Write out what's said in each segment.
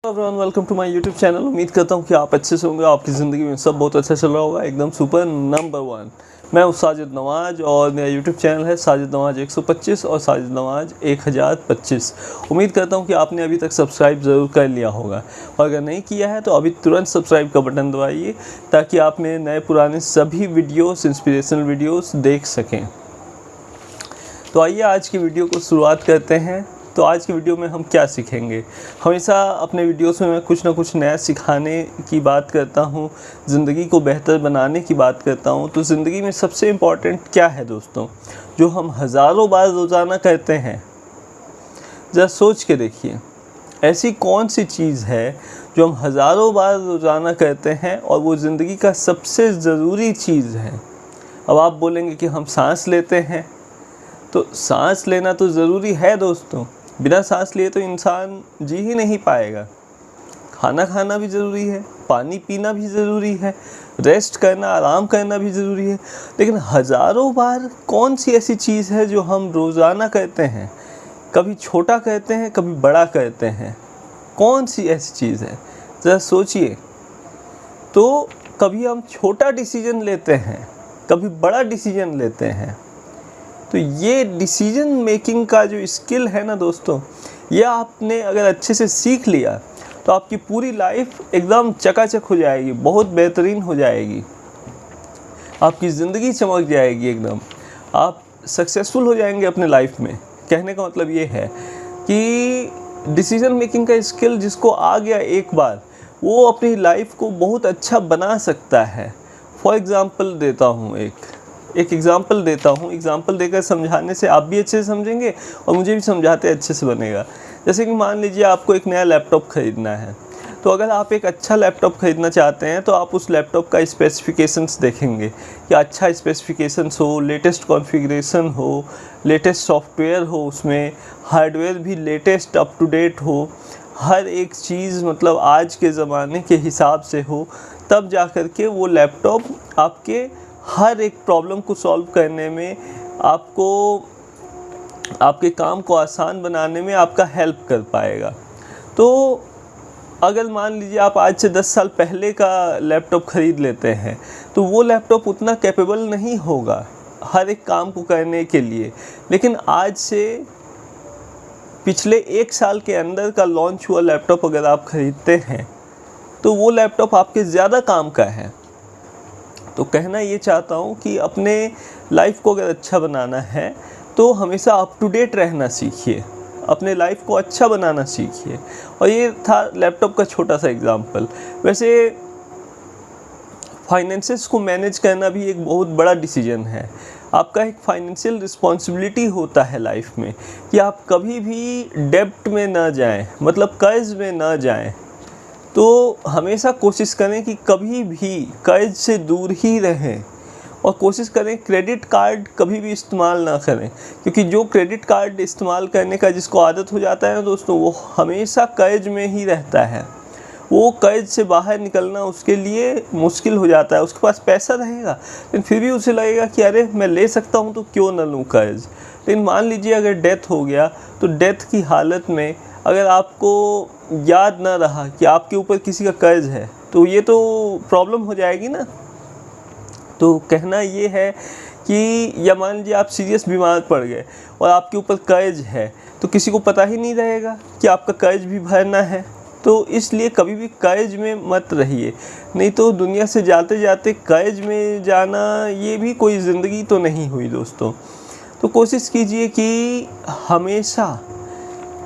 Everyone, welcome to my YouTube channel. उम्मीद करता हूँ कि आप अच्छे से होंगे, आपकी ज़िंदगी में सब बहुत अच्छा चल रहा होगा, एकदम सुपर नंबर वन। मैं हूँ साजिद नवाज और मेरा यूट्यूब चैनल है साजिद नवाज 125 और साजिद नवाज 1025। उम्मीद करता हूँ कि आपने अभी तक सब्सक्राइब ज़रूर कर लिया होगा, और अगर नहीं किया है तो अभी तुरंत सब्सक्राइब का बटन दबाइए ताकि आप मेरे नए पुराने सभी वीडियोज़, इंस्पिरेशनल वीडियोज़ देख सकें। तो आइए आज की वीडियो को शुरुआत करते हैं। तो आज की वीडियो में हम क्या सीखेंगे। हमेशा अपने वीडियोस में मैं कुछ ना कुछ नया सिखाने की बात करता हूँ, ज़िंदगी को बेहतर बनाने की बात करता हूँ। तो ज़िंदगी में सबसे इम्पॉर्टेंट क्या है दोस्तों, जो हम हज़ारों बार रोज़ाना कहते हैं। ज़रा सोच के देखिए, ऐसी कौन सी चीज़ है जो हम हज़ारों बार रोज़ाना कहते हैं और वो ज़िंदगी का सबसे ज़रूरी चीज़ है। अब आप बोलेंगे कि हम सांस लेते हैं, तो सांस लेना तो ज़रूरी है दोस्तों, बिना सांस लिए तो इंसान जी ही नहीं पाएगा। खाना खाना भी ज़रूरी है, पानी पीना भी ज़रूरी है, रेस्ट करना, आराम करना भी ज़रूरी है। लेकिन हज़ारों बार कौन सी ऐसी चीज़ है जो हम रोज़ाना कहते हैं, कभी छोटा कहते हैं, कभी बड़ा कहते हैं। कौन सी ऐसी चीज़ है, ज़रा सोचिए। तो कभी हम छोटा डिसीजन लेते हैं, कभी बड़ा डिसीजन लेते हैं। तो ये डिसीजन मेकिंग का जो स्किल है ना दोस्तों, ये आपने अगर अच्छे से सीख लिया तो आपकी पूरी लाइफ एकदम चकाचक हो जाएगी, बहुत बेहतरीन हो जाएगी, आपकी ज़िंदगी चमक जाएगी एकदम, आप सक्सेसफुल हो जाएंगे अपने लाइफ में। कहने का मतलब ये है कि डिसीजन मेकिंग का स्किल जिसको आ गया एक बार, वो अपनी लाइफ को बहुत अच्छा बना सकता है। फॉर एग्ज़ाम्पल देता हूँ, एक एग्ज़ाम्पल देता हूँ। एग्ज़ाम्पल देकर समझाने से आप भी अच्छे से समझेंगे और मुझे भी समझाते अच्छे से बनेगा। जैसे कि मान लीजिए आपको एक नया लैपटॉप ख़रीदना है, तो अगर आप एक अच्छा लैपटॉप ख़रीदना चाहते हैं तो आप उस लैपटॉप का स्पेसिफिकेशंस देखेंगे कि अच्छा स्पेसिफिकेशंस हो, लेटेस्ट कॉन्फ़िगरेशन हो, लेटेस्ट सॉफ्टवेयर हो, उसमें हार्डवेयर भी लेटेस्ट अप टू डेट हो, हर एक चीज़ मतलब आज के ज़माने के हिसाब से हो, तब जा कर के वो लैपटॉप आपके हर एक प्रॉब्लम को सॉल्व करने में, आपको आपके काम को आसान बनाने में आपका हेल्प कर पाएगा। तो अगर मान लीजिए आप आज से 10 साल पहले का लैपटॉप ख़रीद लेते हैं, तो वो लैपटॉप उतना कैपेबल नहीं होगा हर एक काम को करने के लिए। लेकिन आज से पिछले 1 साल के अंदर का लॉन्च हुआ लैपटॉप अगर आप ख़रीदते हैं, तो वो लैपटॉप आपके ज़्यादा काम का है। तो कहना ये चाहता हूँ कि अपने लाइफ को अगर अच्छा बनाना है तो हमेशा अप टू डेट रहना सीखिए, अपने लाइफ को अच्छा बनाना सीखिए। और ये था लैपटॉप का छोटा सा एग्जांपल। वैसे फाइनेंसेस को मैनेज करना भी एक बहुत बड़ा डिसीजन है। आपका एक फाइनेंशियल रिस्पॉन्सिबिलिटी होता है लाइफ में कि आप कभी भी डेब्ट में ना जाएं, मतलब कर्ज में ना जाएं। तो हमेशा कोशिश करें कि कभी भी कर्ज से दूर ही रहें, और कोशिश करें क्रेडिट कार्ड कभी भी इस्तेमाल ना करें, क्योंकि जो क्रेडिट कार्ड इस्तेमाल करने का जिसको आदत हो जाता है ना दोस्तों, वो हमेशा कर्ज में ही रहता है। वो कर्ज से बाहर निकलना उसके लिए मुश्किल हो जाता है। उसके पास पैसा रहेगा लेकिन फिर भी उसे लगेगा कि अरे मैं ले सकता हूँ तो क्यों ना लूँ कर्ज। लेकिन मान लीजिए अगर डेथ हो गया, तो डेथ की हालत में अगर आपको याद ना रहा कि आपके ऊपर किसी का कर्ज है, तो ये तो प्रॉब्लम हो जाएगी ना। तो कहना ये है कि या मान लीजिए आप सीरियस बीमार पड़ गए और आपके ऊपर कर्ज है, तो किसी को पता ही नहीं रहेगा कि आपका कर्ज भी भरना है। तो इसलिए कभी भी कर्ज में मत रहिए, नहीं तो दुनिया से जाते जाते कर्ज में जाना ये भी कोई ज़िंदगी तो नहीं हुई दोस्तों। तो कोशिश कीजिए कि हमेशा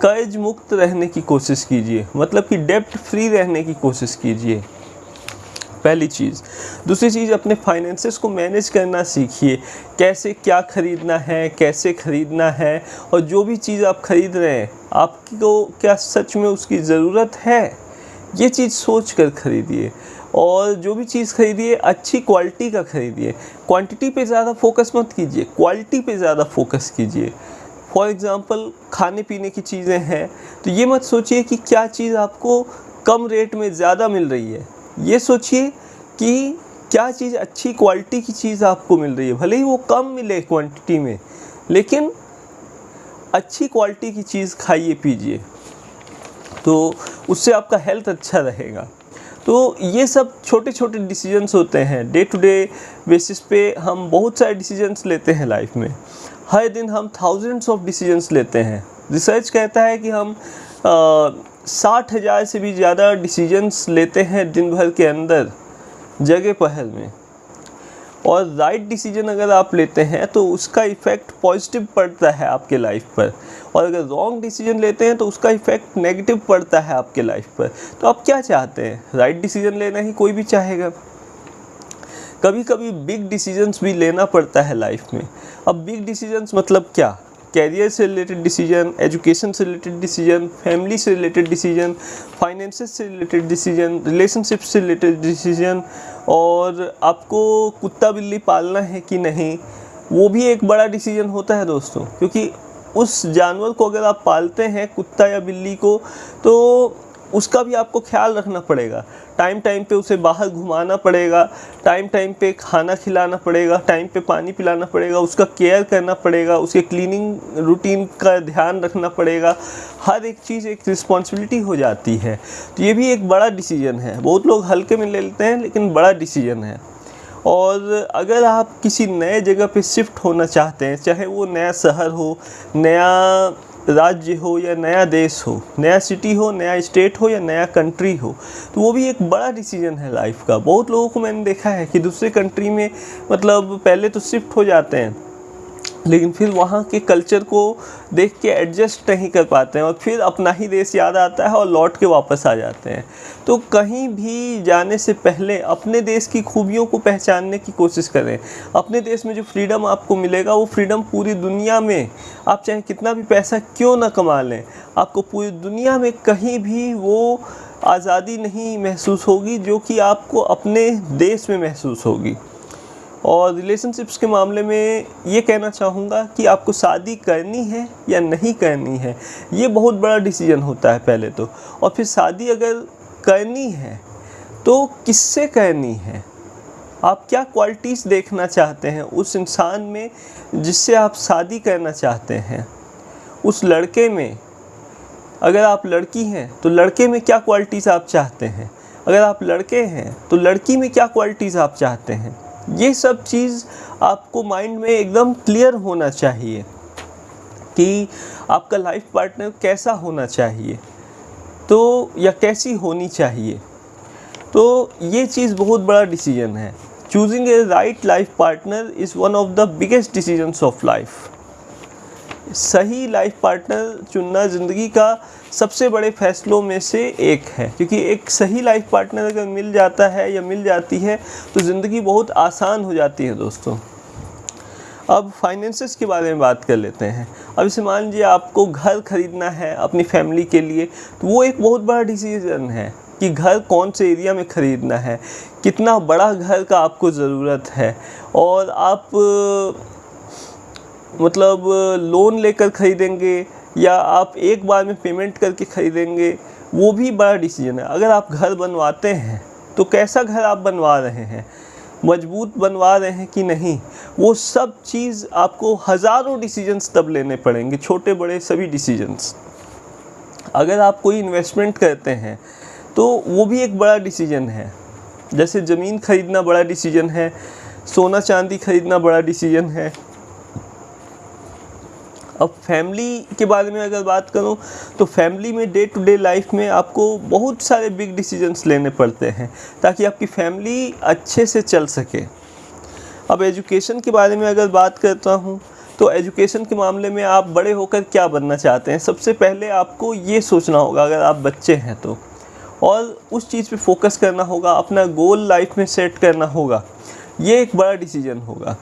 कर्ज मुक्त रहने की कोशिश कीजिए, मतलब कि डेब्ट फ्री रहने की कोशिश कीजिए, पहली चीज़। दूसरी चीज़, अपने फाइनेंसेस को मैनेज करना सीखिए। कैसे क्या ख़रीदना है, कैसे ख़रीदना है, और जो भी चीज़ आप ख़रीद रहे हैं आपको क्या सच में उसकी ज़रूरत है, ये चीज़ सोच कर ख़रीदिए। और जो भी चीज़ ख़रीदिए अच्छी क्वालिटी का ख़रीदिए। क्वांटिटी पे ज़्यादा फोकस मत कीजिए, क्वालिटी पे ज़्यादा फोकस कीजिए। फॉर एग्ज़ाम्पल खाने पीने की चीज़ें हैं, तो ये मत सोचिए कि क्या चीज़ आपको कम रेट में ज़्यादा मिल रही है, ये सोचिए कि क्या चीज़ अच्छी क्वालिटी की चीज़ आपको मिल रही है। भले ही वो कम मिले क्वांटिटी में, लेकिन अच्छी क्वालिटी की चीज़ खाइए पीजिए। तो उससे आपका हेल्थ अच्छा रहेगा। तो ये सब छोटे छोटे डिसीजंस होते हैं। डे टू डे बेसिस पे हम बहुत सारे डिसीजंस लेते हैं लाइफ में। हर दिन हम थाउजेंड्स ऑफ डिसीजंस लेते हैं। रिसर्च कहता है कि हम 60,000 से भी ज़्यादा डिसीजंस लेते हैं दिन भर के अंदर, जगह पहर में। और राइट डिसीजन अगर आप लेते हैं तो उसका इफ़ेक्ट पॉजिटिव पड़ता है आपके लाइफ पर, और अगर रॉन्ग डिसीजन लेते हैं तो उसका इफ़ेक्ट नेगेटिव पड़ता है आपके लाइफ पर। तो आप क्या चाहते हैं? राइट डिसीजन लेना ही कोई भी चाहेगा। कभी कभी बिग डिसीजंस भी लेना पड़ता है लाइफ में। अब बिग डिसीजंस मतलब क्या? कैरियर से रिलेटेड डिसीजन, एजुकेशन से रिलेटेड डिसीजन, फैमिली से रिलेटेड डिसीजन, फाइनेंसेस से रिलेटेड डिसीजन, रिलेशनशिप से रिलेटेड डिसीजन, और आपको कुत्ता बिल्ली पालना है कि नहीं, वो भी एक बड़ा डिसीजन होता है दोस्तों। क्योंकि उस जानवर को अगर आप पालते हैं, कुत्ता या बिल्ली को, तो उसका भी आपको ख्याल रखना पड़ेगा। टाइम टाइम पे उसे बाहर घुमाना पड़ेगा, टाइम टाइम पे खाना खिलाना पड़ेगा, टाइम पे पानी पिलाना पड़ेगा, उसका केयर करना पड़ेगा, उसके क्लीनिंग रूटीन का ध्यान रखना पड़ेगा। हर एक चीज़ एक रिस्पॉन्सिबिलिटी हो जाती है। तो ये भी एक बड़ा डिसीजन है। बहुत लोग हल्के में ले लेते हैं, लेकिन बड़ा डिसीजन है। और अगर आप किसी नए जगह पे शिफ्ट होना चाहते हैं, चाहे वो नया शहर हो, नया राज्य हो या नया देश हो, नया सिटी हो, नया स्टेट हो या नया कंट्री हो, तो वो भी एक बड़ा डिसीजन है लाइफ का। बहुत लोगों को मैंने देखा है कि दूसरे कंट्री में मतलब पहले तो शिफ्ट हो जाते हैं, लेकिन फिर वहाँ के कल्चर को देख के एडजस्ट नहीं कर पाते हैं, और फिर अपना ही देश याद आता है और लौट के वापस आ जाते हैं। तो कहीं भी जाने से पहले अपने देश की खूबियों को पहचानने की कोशिश करें। अपने देश में जो फ्रीडम आपको मिलेगा, वो फ्रीडम पूरी दुनिया में, आप चाहे कितना भी पैसा क्यों ना कमा लें, आपको पूरी दुनिया में कहीं भी वो आज़ादी नहीं महसूस होगी जो कि आपको अपने देश में महसूस होगी। और रिलेशनशिप्स के मामले में ये कहना चाहूँगा कि आपको शादी करनी है या नहीं करनी है, ये बहुत बड़ा डिसीजन होता है पहले तो। और फिर शादी अगर करनी है तो किससे करनी है, आप क्या क्वालिटीज़ देखना चाहते हैं उस इंसान में जिससे आप शादी करना चाहते हैं। उस लड़के में, अगर आप लड़की हैं तो लड़के में क्या क्वालिटीज़ आप चाहते हैं, अगर आप लड़के हैं तो लड़की में क्या क्वालिटीज़ आप चाहते हैं। ये सब चीज़ आपको माइंड में एकदम क्लियर होना चाहिए कि आपका लाइफ पार्टनर कैसा होना चाहिए, तो या कैसी होनी चाहिए। तो ये चीज़ बहुत बड़ा डिसीजन है। Choosing a right life partner is one of the biggest decisions of life. सही लाइफ पार्टनर चुनना ज़िंदगी का सबसे बड़े फैसलों में से एक है, क्योंकि एक सही लाइफ पार्टनर अगर मिल जाता है या मिल जाती है तो ज़िंदगी बहुत आसान हो जाती है दोस्तों। अब फाइनेंसेस के बारे में बात कर लेते हैं। अब इसे मान लीजिए आपको घर ख़रीदना है अपनी फैमिली के लिए, तो वो एक बहुत बड़ा डिसीजन है कि घर कौन से एरिया में ख़रीदना है, कितना बड़ा घर का आपको ज़रूरत है, और आप मतलब लोन लेकर ख़रीदेंगे या आप एक बार में पेमेंट करके ख़रीदेंगे, वो भी बड़ा डिसीजन है। अगर आप घर बनवाते हैं तो कैसा घर आप बनवा रहे हैं, मजबूत बनवा रहे हैं कि नहीं, वो सब चीज़ आपको हज़ारों डिसीजंस तब लेने पड़ेंगे, छोटे बड़े सभी डिसीजंस। अगर आप कोई इन्वेस्टमेंट करते हैं तो वो भी एक बड़ा डिसीजन है। जैसे ज़मीन ख़रीदना बड़ा डिसीजन है, सोना चांदी ख़रीदना बड़ा डिसीजन है। अब फैमिली के बारे में अगर बात करूं तो फैमिली में डे टू डे लाइफ में आपको बहुत सारे बिग डिसीजंस लेने पड़ते हैं ताकि आपकी फैमिली अच्छे से चल सके। अब एजुकेशन के बारे में अगर बात करता हूं तो एजुकेशन के मामले में आप बड़े होकर क्या बनना चाहते हैं, सबसे पहले आपको ये सोचना होगा अगर आप बच्चे हैं तो, और उस चीज़ पे फोकस करना होगा, अपना गोल लाइफ में सेट करना होगा। ये एक बड़ा डिसीजन होगा।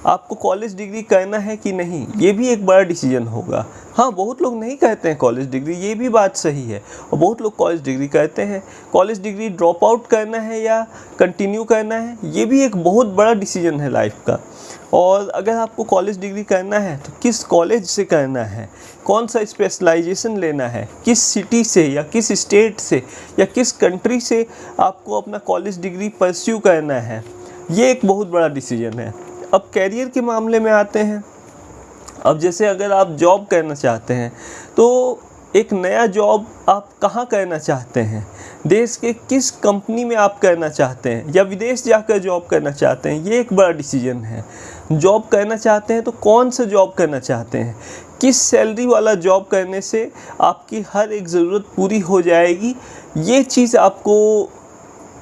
आपको कॉलेज डिग्री करना है कि नहीं, ये भी एक बड़ा डिसीजन होगा। हाँ, बहुत लोग नहीं कहते हैं कॉलेज डिग्री, ये भी बात सही है, और बहुत लोग कॉलेज डिग्री करते हैं। कॉलेज डिग्री ड्रॉप आउट करना है या कंटिन्यू करना है, ये भी एक बहुत बड़ा डिसीजन है लाइफ का। और अगर आपको कॉलेज डिग्री करना है तो किस कॉलेज से करना है, कौन सा स्पेशलाइजेशन लेना है, किस सिटी से या किस स्टेट से या किस कंट्री से आपको अपना कॉलेज डिग्री परस्यू करना है, ये एक बहुत बड़ा डिसीजन है। अब कैरियर के मामले में आते हैं। अब जैसे अगर आप जॉब करना चाहते हैं तो एक नया जॉब आप कहाँ करना चाहते हैं, देश के किस कंपनी में आप करना चाहते हैं या विदेश जाकर जॉब करना चाहते हैं, ये एक बड़ा डिसीजन है। जॉब करना चाहते हैं तो कौन सा जॉब करना चाहते हैं, किस सैलरी वाला जॉब करने से आपकी हर एक ज़रूरत पूरी हो जाएगी, ये चीज़ आपको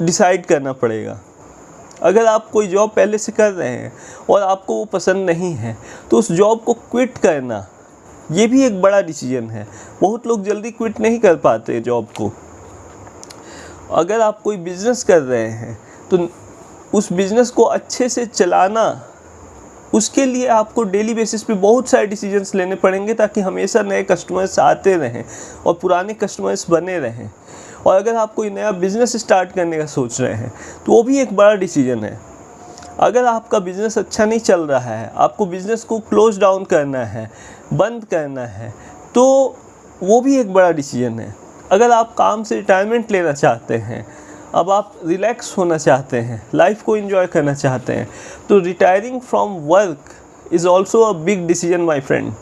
डिसाइड करना पड़ेगा। अगर आप कोई जॉब पहले से कर रहे हैं और आपको वो पसंद नहीं है तो उस जॉब को क्विट करना, ये भी एक बड़ा डिसीजन है। बहुत लोग जल्दी क्विट नहीं कर पाते जॉब को। अगर आप कोई बिज़नेस कर रहे हैं तो उस बिज़नेस को अच्छे से चलाना, उसके लिए आपको डेली बेसिस पे बहुत सारे डिसीजंस लेने पड़ेंगे ताकि हमेशा नए कस्टमर्स आते रहें और पुराने कस्टमर्स बने रहें। और अगर आप कोई नया बिज़नेस स्टार्ट करने का सोच रहे हैं तो वो भी एक बड़ा डिसीजन है। अगर आपका बिज़नेस अच्छा नहीं चल रहा है, आपको बिज़नेस को क्लोज डाउन करना है, बंद करना है, तो वो भी एक बड़ा डिसीजन है। अगर आप काम से रिटायरमेंट लेना चाहते हैं, अब आप रिलैक्स होना चाहते हैं, लाइफ को एंजॉय करना चाहते हैं, तो retiring from work is also a big decision my friend.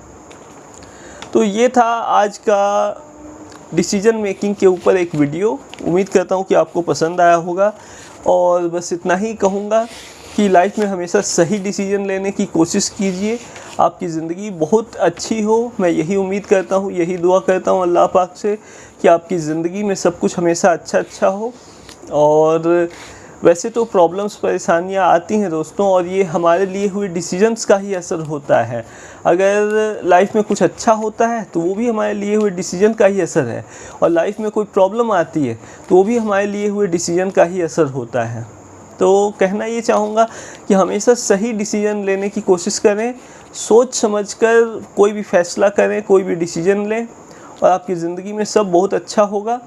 तो ये था आज का डिसीजन मेकिंग के ऊपर एक वीडियो। उम्मीद करता हूँ कि आपको पसंद आया होगा और बस इतना ही कहूँगा कि लाइफ में हमेशा सही डिसीजन लेने की कोशिश कीजिए, आपकी ज़िंदगी बहुत अच्छी हो। मैं यही उम्मीद करता हूँ, यही दुआ करता हूँ अल्लाह पाक से कि आपकी ज़िंदगी में सब कुछ हमेशा अच्छा हो। और वैसे तो प्रॉब्लम्स, परेशानियाँ आती हैं दोस्तों, और ये हमारे लिए हुए डिसीजंस का ही असर होता है। अगर लाइफ में कुछ अच्छा होता है तो वो भी हमारे लिए हुए डिसीजन का ही असर है, और लाइफ में कोई प्रॉब्लम आती है तो वो भी हमारे लिए हुए डिसीजन का ही असर होता है। तो कहना ये चाहूँगा कि हमेशा सही डिसीजन लेने की कोशिश करें, सोच समझकर कोई भी फैसला करें, कोई भी डिसीजन लें, और आपकी ज़िंदगी में सब बहुत अच्छा होगा।